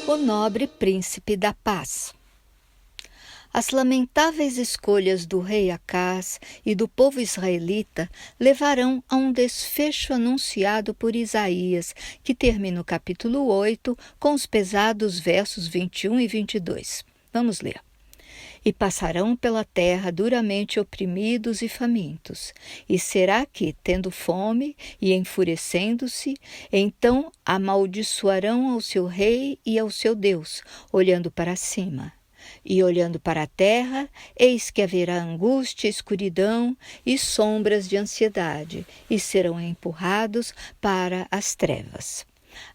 O nobre príncipe da paz. As lamentáveis escolhas do rei Acás e do povo israelita levarão a um desfecho anunciado por Isaías, que termina o capítulo 8 com os pesados versos 21 e 22. Vamos ler. E passarão pela terra duramente oprimidos e famintos, e será que, tendo fome e enfurecendo-se, então amaldiçoarão ao seu rei e ao seu Deus, olhando para cima. E olhando para a terra, eis que haverá angústia, escuridão e sombras de ansiedade, e serão empurrados para as trevas.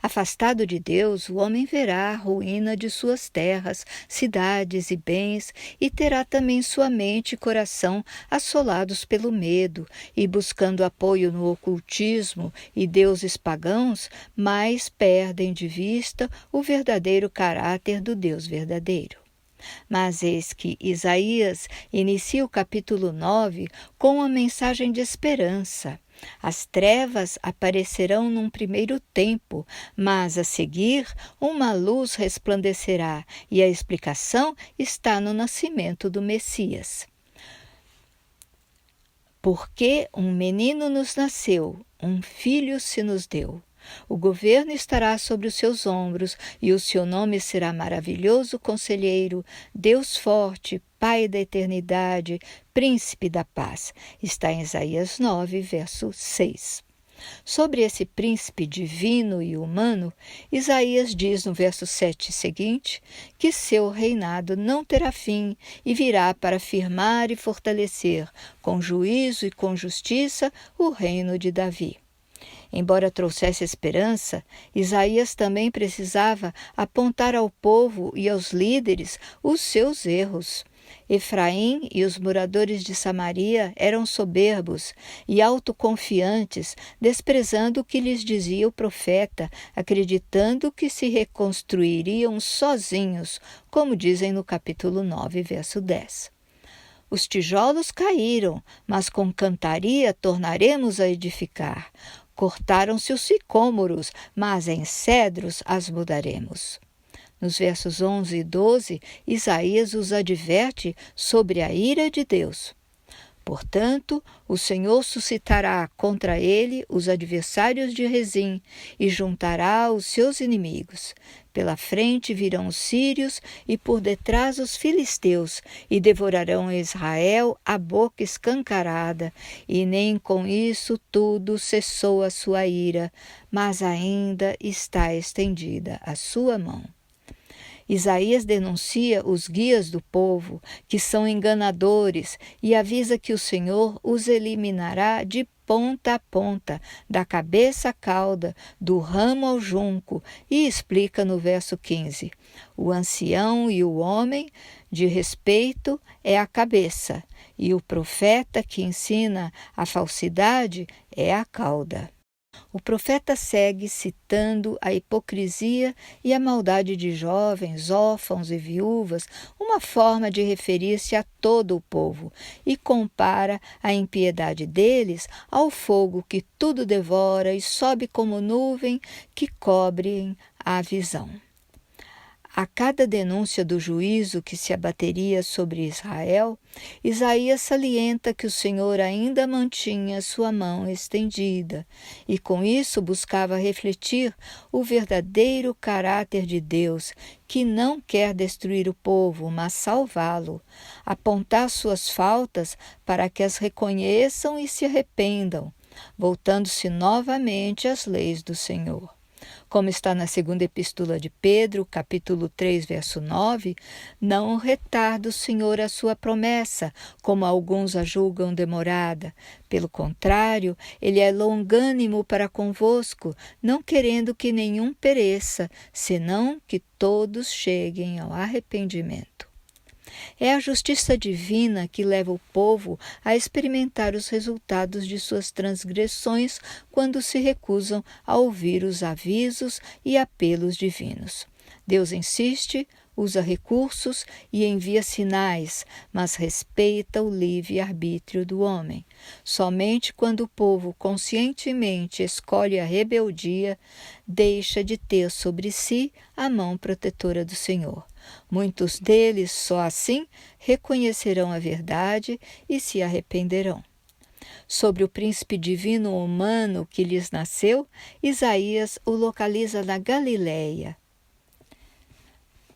Afastado de Deus, o homem verá a ruína de suas terras, cidades e bens, e terá também sua mente e coração assolados pelo medo, e buscando apoio no ocultismo e deuses pagãos, mais perdem de vista o verdadeiro caráter do Deus verdadeiro. Mas eis que Isaías inicia o capítulo 9 com uma mensagem de esperança. As trevas aparecerão num primeiro tempo, mas a seguir uma luz resplandecerá, e a explicação está no nascimento do Messias. Porque um menino nos nasceu, um filho se nos deu. O governo estará sobre os seus ombros, e o seu nome será Maravilhoso Conselheiro, Deus Forte, Pai da Eternidade, Príncipe da Paz. Está em Isaías 9, verso 6. Sobre esse príncipe divino e humano, Isaías diz no verso 7 seguinte que seu reinado não terá fim e virá para firmar e fortalecer, com juízo e com justiça, o reino de Davi. Embora trouxesse esperança, Isaías também precisava apontar ao povo e aos líderes os seus erros. Efraim e os moradores de Samaria eram soberbos e autoconfiantes, desprezando o que lhes dizia o profeta, acreditando que se reconstruiriam sozinhos, como dizem no capítulo 9, verso 10. Os tijolos caíram, mas com cantaria tornaremos a edificar. Cortaram-se os sicômoros, mas em cedros as mudaremos. Nos versos 11 e 12, Isaías os adverte sobre a ira de Deus. Portanto, o Senhor suscitará contra ele os adversários de Rezim e juntará os seus inimigos. Pela frente virão os sírios e por detrás os filisteus, e devorarão Israel a boca escancarada, e nem com isso tudo cessou a sua ira, mas ainda está estendida a sua mão. Isaías denuncia os guias do povo, que são enganadores, e avisa que o Senhor os eliminará de ponta a ponta, da cabeça à cauda, do ramo ao junco, e explica no verso 15: o ancião e o homem de respeito é a cabeça, e o profeta que ensina a falsidade é a cauda. O profeta segue citando a hipocrisia e a maldade de jovens, órfãos e viúvas, uma forma de referir-se a todo o povo, e compara a impiedade deles ao fogo que tudo devora e sobe como nuvem que cobre a visão. A cada denúncia do juízo que se abateria sobre Israel, Isaías salienta que o Senhor ainda mantinha sua mão estendida, e com isso buscava refletir o verdadeiro caráter de Deus, que não quer destruir o povo, mas salvá-lo, apontar suas faltas para que as reconheçam e se arrependam, voltando-se novamente às leis do Senhor. Como está na segunda epístola de Pedro, capítulo 3, verso 9, não retarda o Senhor a sua promessa, como alguns a julgam demorada. Pelo contrário, ele é longânimo para convosco, não querendo que nenhum pereça, senão que todos cheguem ao arrependimento. É a justiça divina que leva o povo a experimentar os resultados de suas transgressões quando se recusam a ouvir os avisos e apelos divinos. Deus insiste, usa recursos e envia sinais, mas respeita o livre-arbítrio do homem. Somente quando o povo conscientemente escolhe a rebeldia, deixa de ter sobre si a mão protetora do Senhor. Muitos deles só assim reconhecerão a verdade e se arrependerão. Sobre o príncipe divino humano que lhes nasceu, Isaías o localiza na Galileia.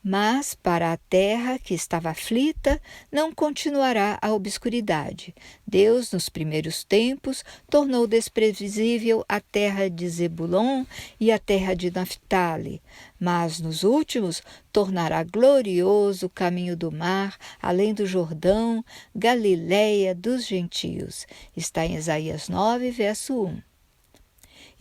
Mas para a terra que estava aflita, não continuará a obscuridade. Deus, nos primeiros tempos, tornou desprevisível a terra de Zebulon e a terra de Naftali, mas nos últimos tornará glorioso o caminho do mar, além do Jordão, Galileia dos gentios. Está em Isaías 9, verso 1.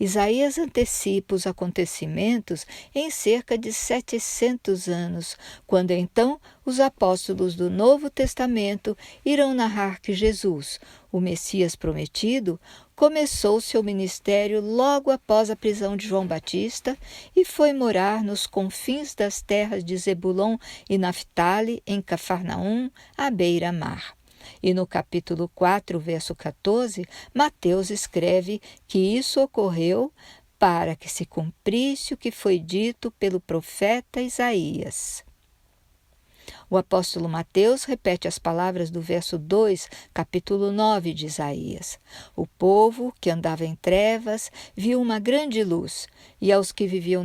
Isaías antecipa os acontecimentos em cerca de 700 anos, quando então os apóstolos do Novo Testamento irão narrar que Jesus, o Messias prometido, começou seu ministério logo após a prisão de João Batista e foi morar nos confins das terras de Zebulon e Naftali, em Cafarnaum, à beira-mar. E no capítulo 4, verso 14, Mateus escreve que isso ocorreu para que se cumprisse o que foi dito pelo profeta Isaías. O apóstolo Mateus repete as palavras do verso 2, capítulo 9 de Isaías. O povo que andava em trevas viu uma grande luz, e aos que viviam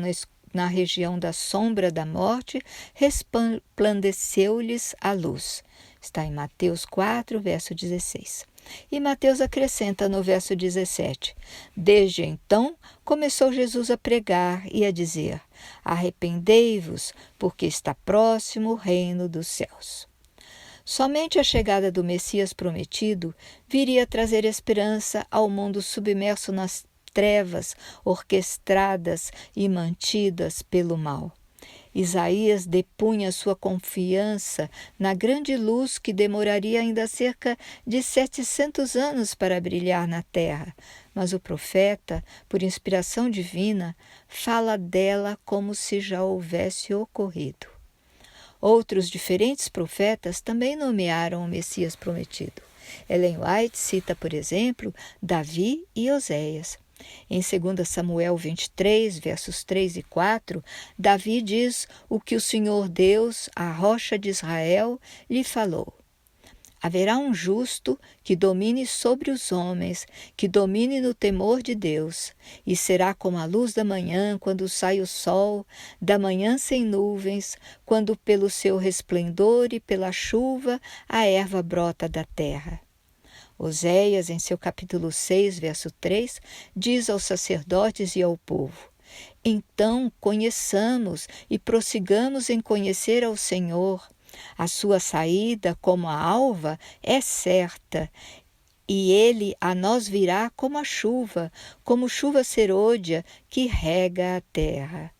na região da sombra da morte, resplandeceu-lhes a luz. Está em Mateus 4, verso 16. E Mateus acrescenta no verso 17: Desde então começou Jesus a pregar e a dizer: Arrependei-vos, porque está próximo o reino dos céus. Somente a chegada do Messias prometido viria trazer esperança ao mundo submerso nas trevas orquestradas e mantidas pelo mal. Isaías depunha sua confiança na grande luz que demoraria ainda cerca de 700 anos para brilhar na terra, mas o profeta, por inspiração divina, fala dela como se já houvesse ocorrido. Outros diferentes profetas também nomearam o Messias prometido. Ellen White cita, por exemplo, Davi e Oséias. Em 2 Samuel 23, versos 3 e 4, Davi diz o que o Senhor Deus, a rocha de Israel, lhe falou. Haverá um justo que domine sobre os homens, que domine no temor de Deus, e será como a luz da manhã, quando sai o sol, da manhã sem nuvens, quando pelo seu resplendor e pela chuva a erva brota da terra. Oséias, em seu capítulo 6, verso 3, diz aos sacerdotes e ao povo: Então conheçamos e prossigamos em conhecer ao Senhor. A sua saída, como a alva, é certa, e ele a nós virá como a chuva, como chuva serôdia que rega a terra.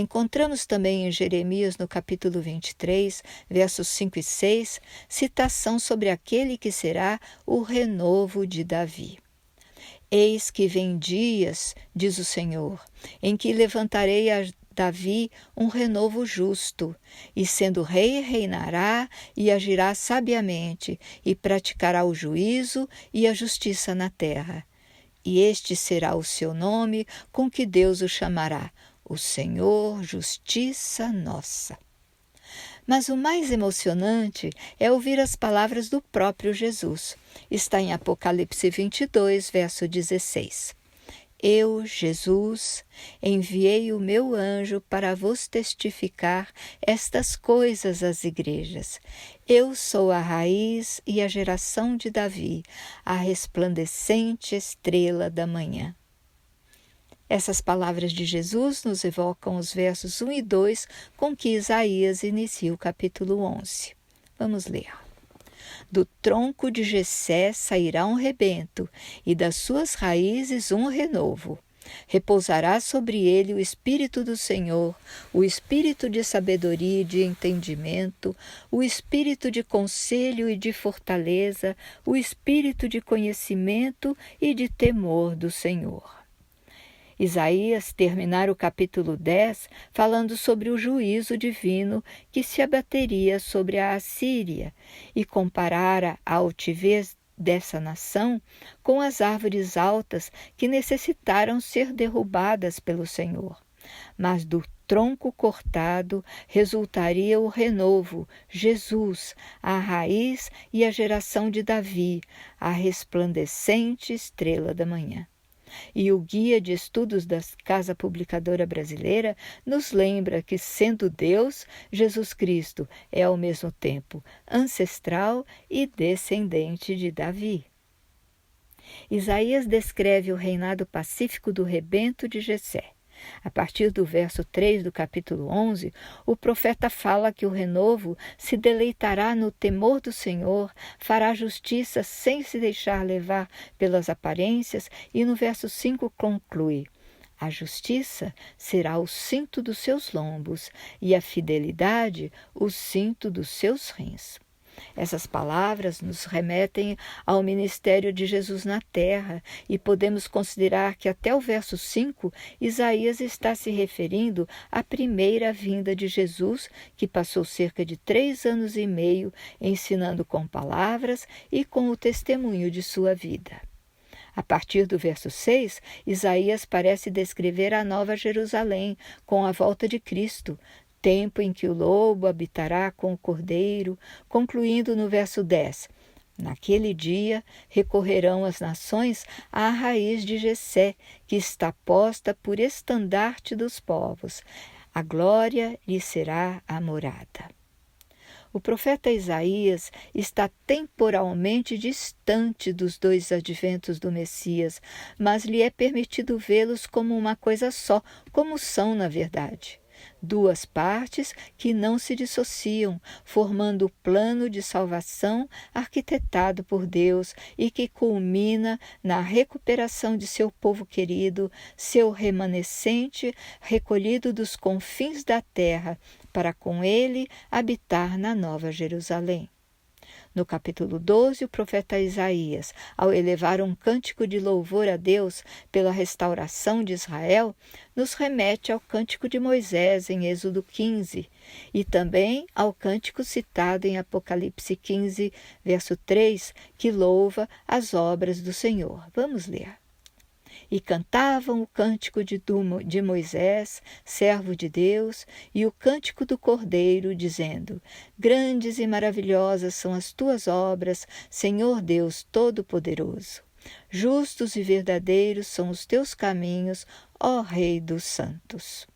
Encontramos também em Jeremias, no capítulo 23, versos 5 e 6, citação sobre aquele que será o renovo de Davi. Eis que vem dias, diz o Senhor, em que levantarei a Davi um renovo justo, e sendo rei reinará e agirá sabiamente, e praticará o juízo e a justiça na terra. E este será o seu nome com que Deus o chamará: o Senhor, justiça nossa. Mas o mais emocionante é ouvir as palavras do próprio Jesus. Está em Apocalipse 22, verso 16. Eu, Jesus, enviei o meu anjo para vos testificar estas coisas às igrejas. Eu sou a raiz e a geração de Davi, a resplandecente estrela da manhã. Essas palavras de Jesus nos evocam os versos 1 e 2 com que Isaías inicia o capítulo 11. Vamos ler. Do tronco de Jessé sairá um rebento, e das suas raízes um renovo. Repousará sobre ele o Espírito do Senhor, o Espírito de sabedoria e de entendimento, o Espírito de conselho e de fortaleza, o Espírito de conhecimento e de temor do Senhor. Isaías terminara o capítulo 10 falando sobre o juízo divino que se abateria sobre a Assíria e comparara a altivez dessa nação com as árvores altas que necessitaram ser derrubadas pelo Senhor. Mas do tronco cortado resultaria o renovo, Jesus, a raiz e a geração de Davi, a resplandecente estrela da manhã. E o Guia de Estudos da Casa Publicadora Brasileira nos lembra que, sendo Deus, Jesus Cristo é ao mesmo tempo ancestral e descendente de Davi. Isaías descreve o reinado pacífico do rebento de Jessé. A partir do verso 3 do capítulo 11, o profeta fala que o renovo se deleitará no temor do Senhor, fará justiça sem se deixar levar pelas aparências e no verso 5 conclui: a justiça será o cinto dos seus lombos e a fidelidade o cinto dos seus rins. Essas palavras nos remetem ao ministério de Jesus na terra e podemos considerar que até o verso 5, Isaías está se referindo à primeira vinda de Jesus, que passou cerca de 3 anos e meio ensinando com palavras e com o testemunho de sua vida. A partir do verso 6, Isaías parece descrever a Nova Jerusalém com a volta de Cristo, tempo em que o lobo habitará com o cordeiro, concluindo no verso 10. Naquele dia recorrerão as nações à raiz de Jessé, que está posta por estandarte dos povos. A glória lhe será a morada. O profeta Isaías está temporalmente distante dos 2 adventos do Messias, mas lhe é permitido vê-los como uma coisa só, como são na verdade. 2 partes que não se dissociam, formando o plano de salvação arquitetado por Deus e que culmina na recuperação de seu povo querido, seu remanescente recolhido dos confins da terra, para com ele habitar na Nova Jerusalém. No capítulo 12, o profeta Isaías, ao elevar um cântico de louvor a Deus pela restauração de Israel, nos remete ao cântico de Moisés em Êxodo 15 e também ao cântico citado em Apocalipse 15, verso 3, que louva as obras do Senhor. Vamos ler. E cantavam o cântico de Moisés, servo de Deus, e o cântico do Cordeiro, dizendo: grandes e maravilhosas são as tuas obras, Senhor Deus Todo-Poderoso. Justos e verdadeiros são os teus caminhos, ó Rei dos santos.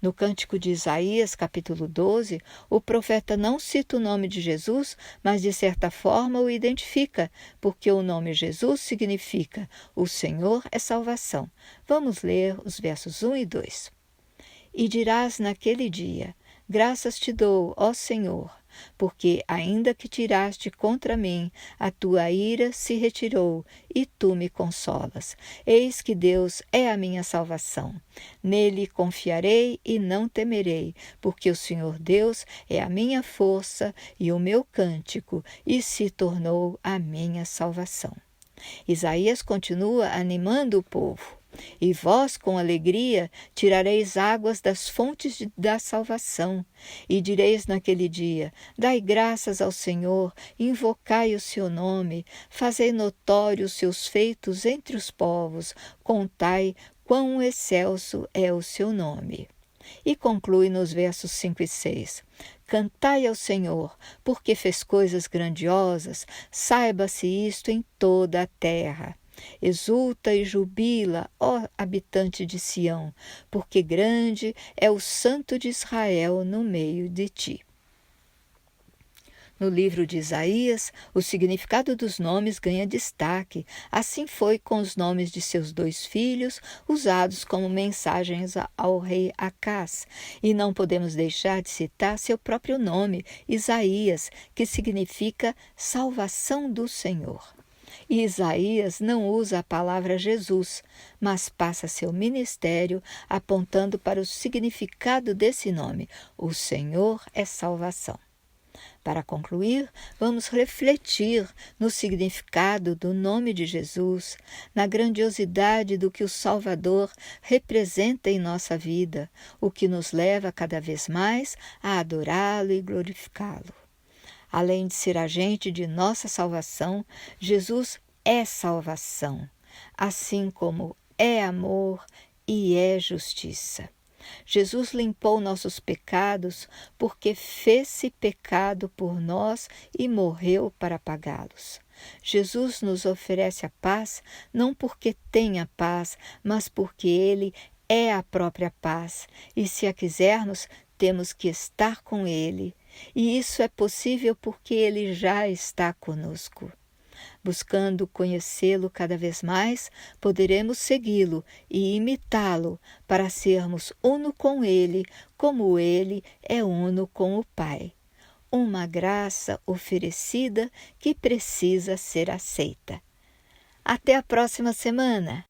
No cântico de Isaías, capítulo 12, o profeta não cita o nome de Jesus, mas de certa forma o identifica, porque o nome Jesus significa o Senhor é salvação. Vamos ler os versos 1 e 2. E dirás naquele dia: graças te dou, ó Senhor, porque ainda que tiraste contra mim, a tua ira se retirou e tu me consolas. Eis que Deus é a minha salvação. Nele confiarei e não temerei, porque o Senhor Deus é a minha força e o meu cântico, e se tornou a minha salvação. Isaías continua animando o povo. E vós, com alegria, tirareis águas das fontes da salvação. E direis naquele dia: dai graças ao Senhor, invocai o seu nome, fazei notórios os seus feitos entre os povos, contai quão excelso é o seu nome. E conclui nos versos 5 e 6. Cantai ao Senhor, porque fez coisas grandiosas, saiba-se isto em toda a terra. Exulta e jubila, ó habitante de Sião, porque grande é o Santo de Israel no meio de ti. No livro de Isaías, o significado dos nomes ganha destaque. Assim foi com os nomes de seus 2 filhos, usados como mensagens ao rei Acás. E não podemos deixar de citar seu próprio nome, Isaías, que significa salvação do Senhor. E Isaías não usa a palavra Jesus, mas passa seu ministério apontando para o significado desse nome: o Senhor é salvação. Para concluir, vamos refletir no significado do nome de Jesus, na grandiosidade do que o Salvador representa em nossa vida, o que nos leva cada vez mais a adorá-lo e glorificá-lo. Além de ser agente de nossa salvação, Jesus é salvação, assim como é amor e é justiça. Jesus limpou nossos pecados porque fez-se pecado por nós e morreu para pagá-los. Jesus nos oferece a paz não porque tenha paz, mas porque Ele é a própria paz, e se a quisermos, temos que estar com Ele, e isso é possível porque Ele já está conosco. Buscando conhecê-lo cada vez mais, poderemos segui-lo e imitá-lo para sermos uno com ele, como ele é uno com o Pai. Uma graça oferecida que precisa ser aceita. Até a próxima semana!